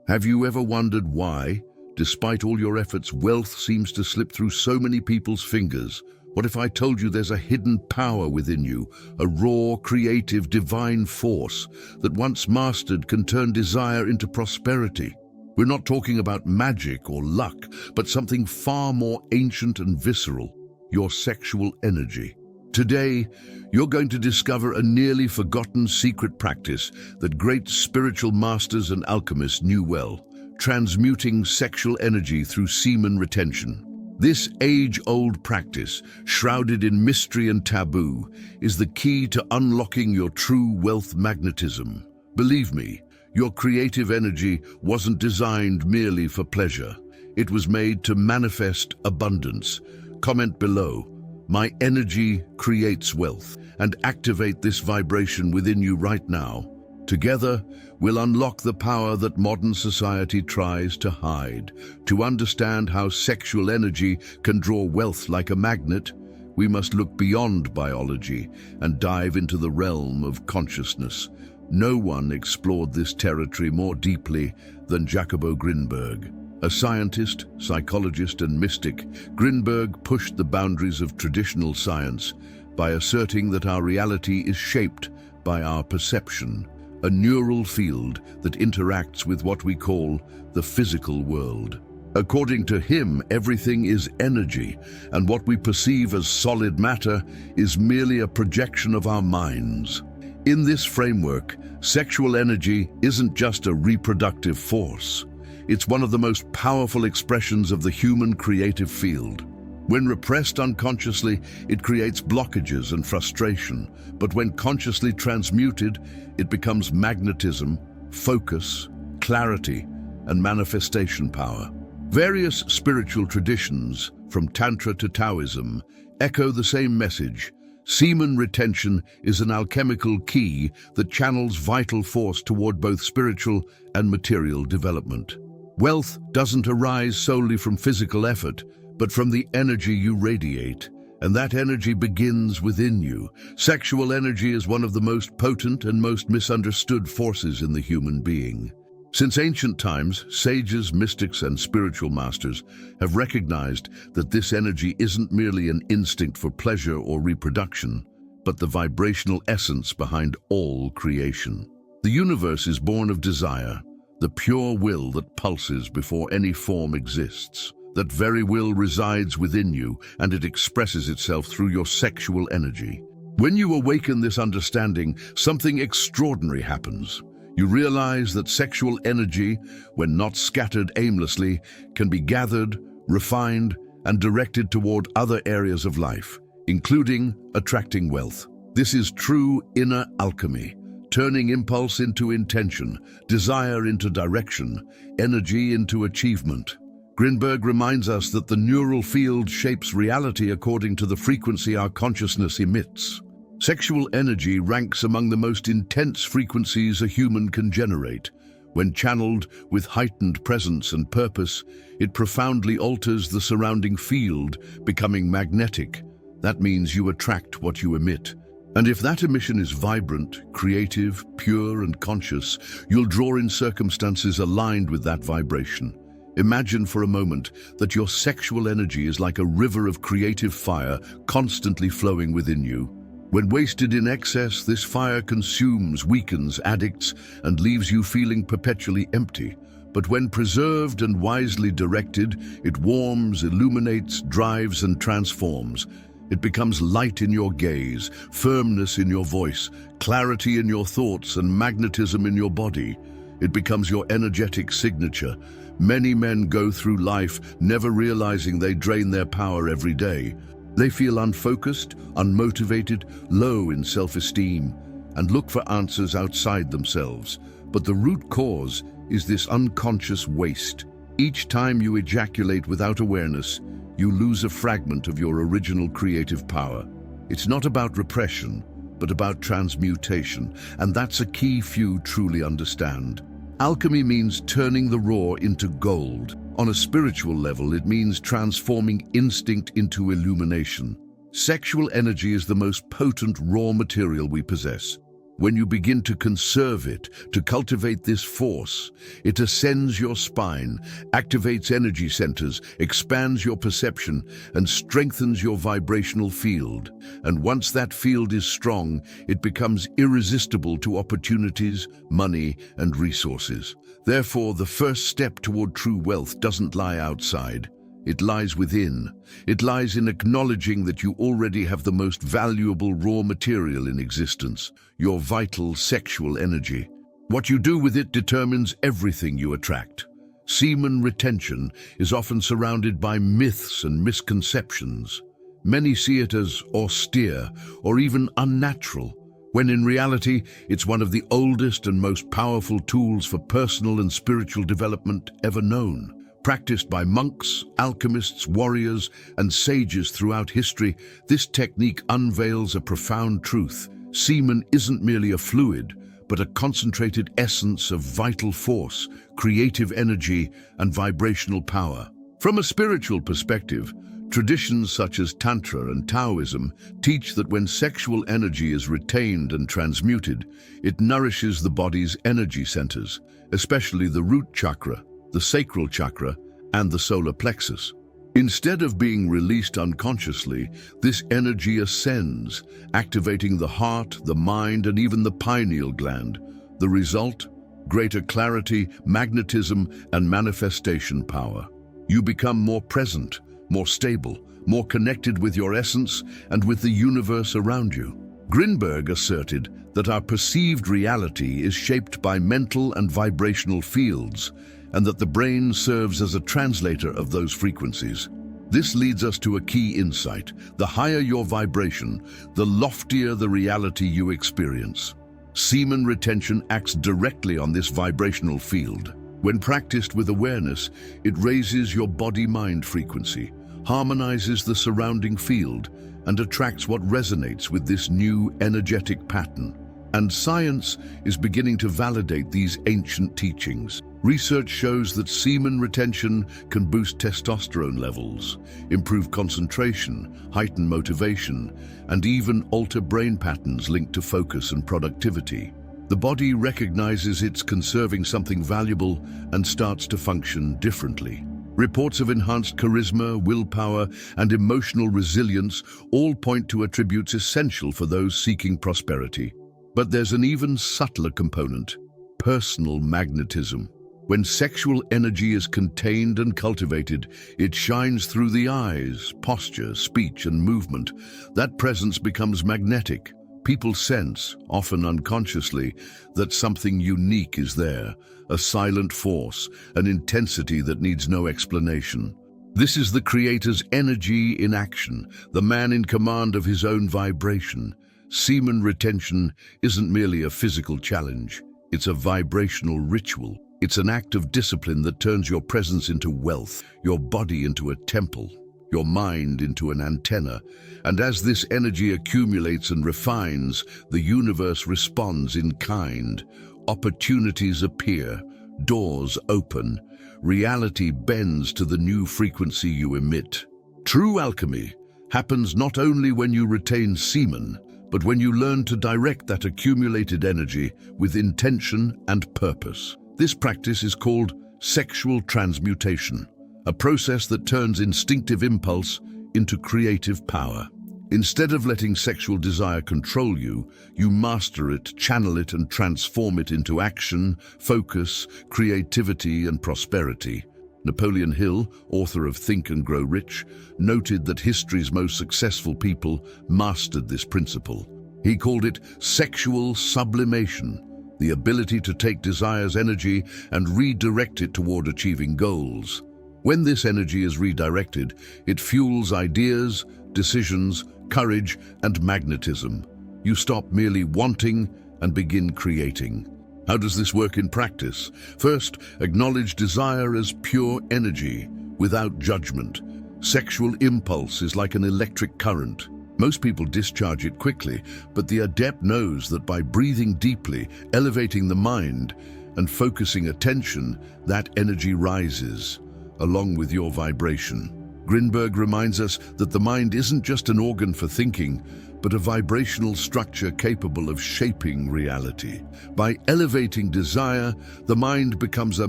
Have you ever wondered why, despite all your efforts, wealth seems to slip through so many people's fingers? What if I told you there's a hidden power within you, a raw, creative, divine force that once mastered can turn desire into prosperity? We're not talking about magic or luck, but something far more ancient and visceral, your sexual energy. Today, you're going to discover a nearly forgotten secret practice that great spiritual masters and alchemists knew well, transmuting sexual energy through semen retention. This age-old practice, shrouded in mystery and taboo, is the key to unlocking your true wealth magnetism. Believe me, your creative energy wasn't designed merely for pleasure. It was made to manifest abundance. Comment below, "My energy creates wealth," and activate this vibration within you right now. Together, we'll unlock the power that modern society tries to hide. To understand how sexual energy can draw wealth like a magnet, we must look beyond biology and dive into the realm of consciousness. No one explored this territory more deeply than Jacobo Grinberg. A scientist, psychologist, and mystic, Grinberg pushed the boundaries of traditional science by asserting that our reality is shaped by our perception, a neural field that interacts with what we call the physical world. According to him, everything is energy, and what we perceive as solid matter is merely a projection of our minds. In this framework, sexual energy isn't just a reproductive force. It's one of the most powerful expressions of the human creative field. When repressed unconsciously, it creates blockages and frustration, but when consciously transmuted, it becomes magnetism, focus, clarity, and manifestation power. Various spiritual traditions, from Tantra to Taoism, echo the same message. Semen retention is an alchemical key that channels vital force toward both spiritual and material development. Wealth doesn't arise solely from physical effort, but from the energy you radiate, and that energy begins within you. Sexual energy is one of the most potent and most misunderstood forces in the human being. Since ancient times, sages, mystics, and spiritual masters have recognized that this energy isn't merely an instinct for pleasure or reproduction, but the vibrational essence behind all creation. The universe is born of desire, the pure will that pulses before any form exists. That very will resides within you, and it expresses itself through your sexual energy. When you awaken this understanding, something extraordinary happens. You realize that sexual energy, when not scattered aimlessly, can be gathered, refined, and directed toward other areas of life, including attracting wealth. This is true inner alchemy, turning impulse into intention, desire into direction, energy into achievement. Grinberg reminds us that the neural field shapes reality according to the frequency our consciousness emits. Sexual energy ranks among the most intense frequencies a human can generate. When channeled with heightened presence and purpose, it profoundly alters the surrounding field, becoming magnetic. That means you attract what you emit. And if that emission is vibrant, creative, pure, and conscious, you'll draw in circumstances aligned with that vibration. Imagine for a moment that your sexual energy is like a river of creative fire constantly flowing within you. When wasted in excess, this fire consumes, weakens, addicts, and leaves you feeling perpetually empty. But when preserved and wisely directed, it warms, illuminates, drives, and transforms. It becomes light in your gaze, firmness in your voice, clarity in your thoughts, and magnetism in your body. It becomes your energetic signature. Many men go through life never realizing they drain their power every day. They feel unfocused, unmotivated, low in self-esteem, and look for answers outside themselves. But the root cause is this unconscious waste. Each time you ejaculate without awareness, you lose a fragment of your original creative power. It's not about repression, but about transmutation, and that's a key few truly understand. Alchemy means turning the raw into gold. On a spiritual level, it means transforming instinct into illumination. Sexual energy is the most potent raw material we possess. When you begin to conserve it, to cultivate this force, it ascends your spine, activates energy centers, expands your perception, and strengthens your vibrational field. And once that field is strong, it becomes irresistible to opportunities, money, and resources. Therefore, the first step toward true wealth doesn't lie outside. It lies within. It lies in acknowledging that you already have the most valuable raw material in existence, your vital sexual energy. What you do with it determines everything you attract. Semen retention is often surrounded by myths and misconceptions. Many see it as austere or even unnatural, when in reality it's one of the oldest and most powerful tools for personal and spiritual development ever known. Practiced by monks, alchemists, warriors, and sages throughout history, this technique unveils a profound truth. Semen isn't merely a fluid, but a concentrated essence of vital force, creative energy, and vibrational power. From a spiritual perspective, traditions such as Tantra and Taoism teach that when sexual energy is retained and transmuted, it nourishes the body's energy centers, especially the root chakra, the sacral chakra, and the solar plexus. Instead of being released unconsciously, this energy ascends, activating the heart, the mind, and even the pineal gland. The result? Greater clarity, magnetism, and manifestation power. You become more present, more stable, more connected with your essence and with the universe around you. Grinberg asserted that our perceived reality is shaped by mental and vibrational fields, and that the brain serves as a translator of those frequencies. This leads us to a key insight. The higher your vibration, the loftier the reality you experience. Semen retention acts directly on this vibrational field. When practiced with awareness, it raises your body-mind frequency, harmonizes the surrounding field, and attracts what resonates with this new energetic pattern. And science is beginning to validate these ancient teachings. Research shows that semen retention can boost testosterone levels, improve concentration, heighten motivation, and even alter brain patterns linked to focus and productivity. The body recognizes it's conserving something valuable and starts to function differently. Reports of enhanced charisma, willpower, and emotional resilience all point to attributes essential for those seeking prosperity. But there's an even subtler component: personal magnetism. When sexual energy is contained and cultivated, it shines through the eyes, posture, speech, and movement. That presence becomes magnetic. People sense, often unconsciously, that something unique is there, a silent force, an intensity that needs no explanation. This is the creator's energy in action, the man in command of his own vibration. Semen retention isn't merely a physical challenge, it's a vibrational ritual. It's an act of discipline that turns your presence into wealth, your body into a temple, your mind into an antenna. And as this energy accumulates and refines, the universe responds in kind. Opportunities appear, doors open, reality bends to the new frequency you emit. True alchemy happens not only when you retain semen, but when you learn to direct that accumulated energy with intention and purpose. This practice is called sexual transmutation, a process that turns instinctive impulse into creative power. Instead of letting sexual desire control you, you master it, channel it, and transform it into action, focus, creativity, and prosperity. Napoleon Hill, author of Think and Grow Rich, noted that history's most successful people mastered this principle. He called it sexual sublimation, the ability to take desire's energy and redirect it toward achieving goals. When this energy is redirected, it fuels ideas, decisions, courage, and magnetism. You stop merely wanting and begin creating. How does this work in practice? First, acknowledge desire as pure energy, without judgment. Sexual impulse is like an electric current. Most people discharge it quickly, but the adept knows that by breathing deeply, elevating the mind, and focusing attention, that energy rises, along with your vibration. Grinberg reminds us that the mind isn't just an organ for thinking, but a vibrational structure capable of shaping reality. By elevating desire, the mind becomes a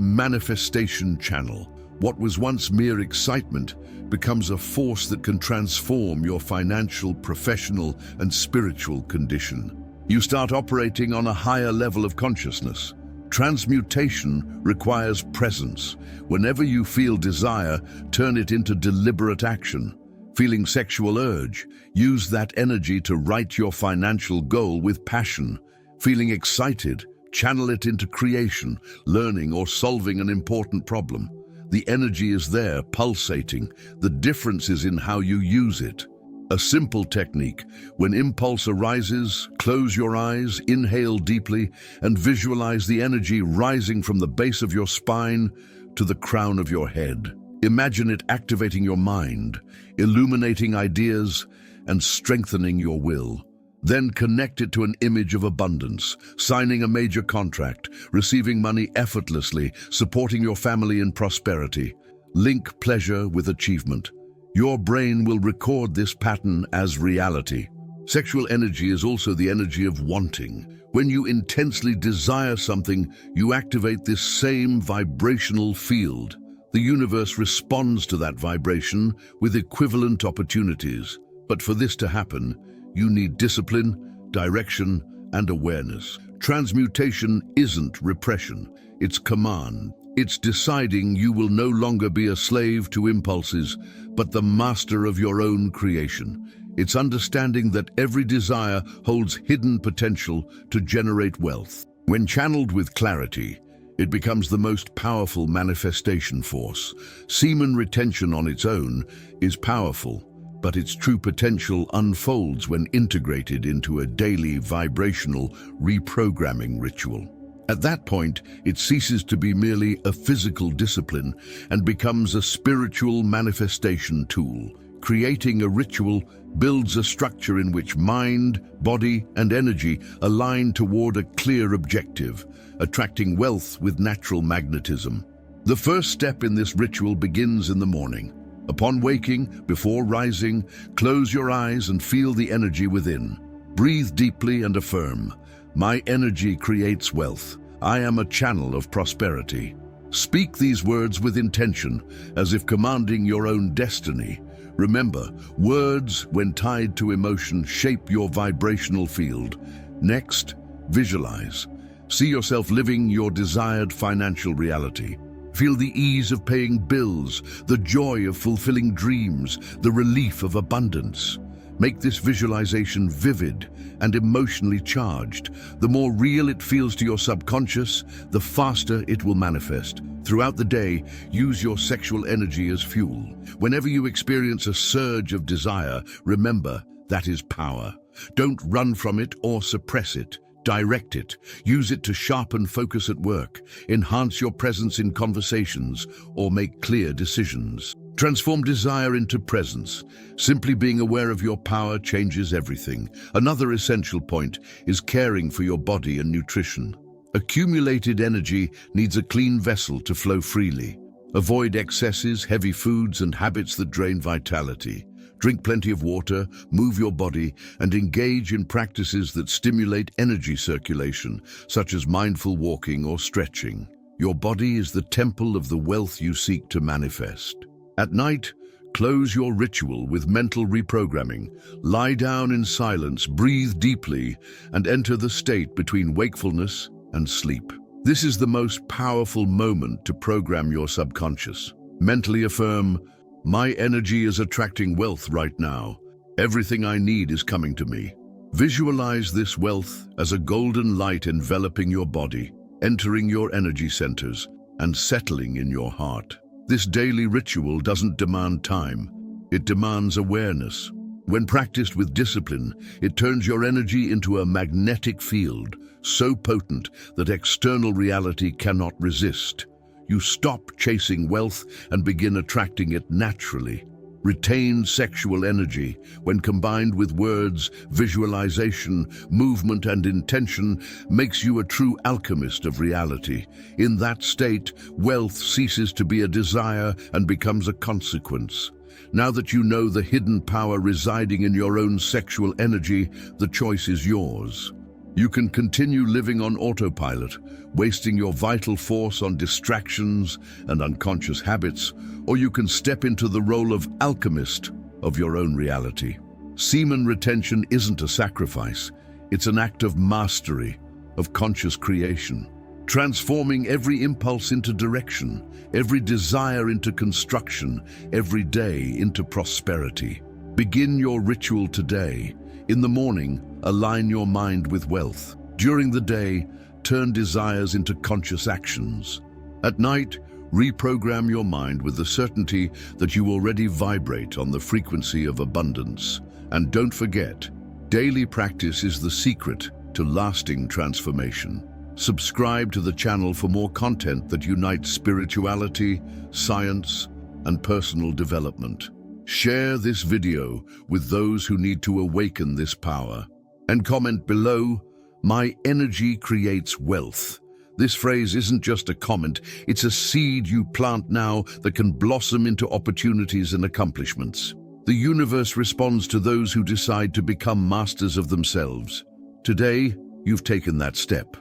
manifestation channel. What was once mere excitement becomes a force that can transform your financial, professional, and spiritual condition. You start operating on a higher level of consciousness. Transmutation requires presence. Whenever you feel desire, turn it into deliberate action. Feeling sexual urge, use that energy to write your financial goal with passion. Feeling excited, channel it into creation, learning, or solving an important problem. The energy is there, pulsating. The difference is in how you use it. A simple technique: when impulse arises, close your eyes, inhale deeply, and visualize the energy rising from the base of your spine to the crown of your head. Imagine it activating your mind, illuminating ideas, and strengthening your will. Then connect it to an image of abundance, signing a major contract, receiving money effortlessly, supporting your family in prosperity. Link pleasure with achievement. Your brain will record this pattern as reality. Sexual energy is also the energy of wanting. When you intensely desire something, you activate this same vibrational field. The universe responds to that vibration with equivalent opportunities. But for this to happen, you need discipline, direction, and awareness. Transmutation isn't repression, it's command. It's deciding you will no longer be a slave to impulses, but the master of your own creation. It's understanding that every desire holds hidden potential to generate wealth. When channeled with clarity, it becomes the most powerful manifestation force. Semen retention on its own is powerful, but its true potential unfolds when integrated into a daily vibrational reprogramming ritual. At that point, it ceases to be merely a physical discipline and becomes a spiritual manifestation tool. Creating a ritual builds a structure in which mind, body, and energy align toward a clear objective, attracting wealth with natural magnetism. The first step in this ritual begins in the morning. Upon waking, before rising, close your eyes and feel the energy within. Breathe deeply and affirm, "My energy creates wealth. I am a channel of prosperity." Speak these words with intention, as if commanding your own destiny. Remember, words, when tied to emotion, shape your vibrational field. Next, visualize. See yourself living your desired financial reality. Feel the ease of paying bills, the joy of fulfilling dreams, the relief of abundance. Make this visualization vivid and emotionally charged. The more real it feels to your subconscious, the faster it will manifest. Throughout the day, use your sexual energy as fuel. Whenever you experience a surge of desire, remember, that is power. Don't run from it or suppress it. Direct it. Use it to sharpen focus at work, enhance your presence in conversations, or make clear decisions. Transform desire into presence. Simply being aware of your power changes everything. Another essential point is caring for your body and nutrition. Accumulated energy needs a clean vessel to flow freely. Avoid excesses, heavy foods, and habits that drain vitality. Drink plenty of water, move your body, and engage in practices that stimulate energy circulation, such as mindful walking or stretching. Your body is the temple of the wealth you seek to manifest. At night, close your ritual with mental reprogramming. Lie down in silence, breathe deeply, and enter the state between wakefulness and sleep. This is the most powerful moment to program your subconscious. Mentally affirm, "My energy is attracting wealth right now. Everything I need is coming to me." Visualize this wealth as a golden light enveloping your body, entering your energy centers, and settling in your heart. This daily ritual doesn't demand time. It demands awareness. When practiced with discipline, it turns your energy into a magnetic field, so potent that external reality cannot resist. You stop chasing wealth and begin attracting it naturally. Retained sexual energy, when combined with words, visualization, movement, and intention, makes you a true alchemist of reality. In that state, wealth ceases to be a desire and becomes a consequence. Now that you know the hidden power residing in your own sexual energy, the choice is yours. You can continue living on autopilot, wasting your vital force on distractions and unconscious habits, or you can step into the role of alchemist of your own reality. Semen retention isn't a sacrifice. It's an act of mastery, of conscious creation, transforming every impulse into direction, every desire into construction, every day into prosperity. Begin your ritual today. In the morning, align your mind with wealth. During the day, turn desires into conscious actions. At night, reprogram your mind with the certainty that you already vibrate on the frequency of abundance. And don't forget, daily practice is the secret to lasting transformation. Subscribe to the channel for more content that unites spirituality, science, and personal development. Share this video with those who need to awaken this power. And comment below, "My energy creates wealth." This phrase isn't just a comment, it's a seed you plant now that can blossom into opportunities and accomplishments. The universe responds to those who decide to become masters of themselves. Today, you've taken that step.